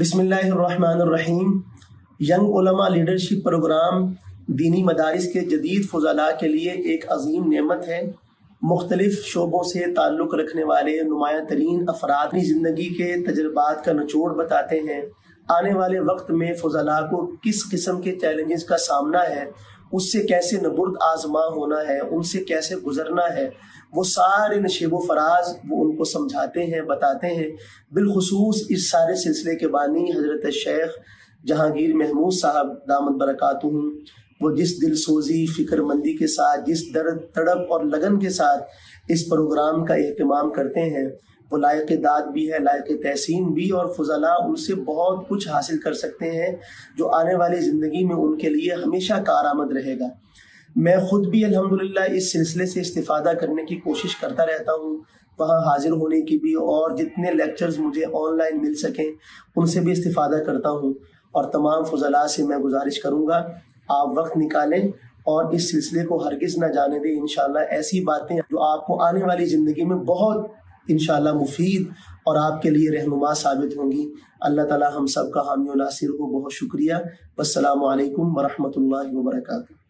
बिस्मिल्लाहिर्रहमानिर्रहीम। यंग उलमा leadership programme दीनी मदारिस के जदीद फुज़ला के लिए एक अजीम नेमत है। मुख्तलिफ शोबों से ताल्लुक़ रखने वाले नुमाया तरीन अफराद अपनी ज़िंदगी के तजर्बात का निचोड़ बताते हैं। आने वाले वक्त में फुज़ला को किस किस्म के चैलेंजेस का सामना है, उससे कैसे नबुर्द आज़मा होना है, उनसे कैसे गुजरना है, वो सारे नशेब व फराज वो उनको समझाते हैं, बताते हैं। बिलखुसूस इस सारे सिलसिले के बानी हज़रत शेख जहांगीर महमूद साहब दामद बरकातुहू, वो जिस दिल सोजी फ़िक्रमंदी के साथ, जिस दर्द तड़प और लगन के साथ इस प्रोग्राम का एहतमाम करते हैं, वो लायक दाद भी है, लायक तहसीन भी, और फुज़ला उनसे बहुत कुछ हासिल कर सकते हैं जो आने वाली ज़िंदगी में उनके लिए हमेशा कारआमद रहेगा। मैं ख़ुद भी अल्हम्दुलिल्लाह इस सिलसिले से इस्तिफ़ादा करने की कोशिश करता रहता हूँ, वहाँ हाज़िर होने की भी, और जितने लेक्चर्स मुझे ऑनलाइन मिल सकें उनसे भी इस्तिफ़ादा करता हूँ। और तमाम फुज़ला से मैं गुजारिश करूँगा आप वक्त निकालें और इस सिलसिले को हरगिज़ ना जाने दें। इंशाअल्लाह ऐसी बातें जो आपको आने वाली ज़िंदगी में बहुत इंशाअल्लाह मुफीद और आपके लिए रहनुमा साबित होंगी। अल्लाह ताला हम सब का हामी व नासिर हो। बहुत शुक्रिया। वस्सलामु अलैकुम व रहमतुल्लाहि व बरकातुहू।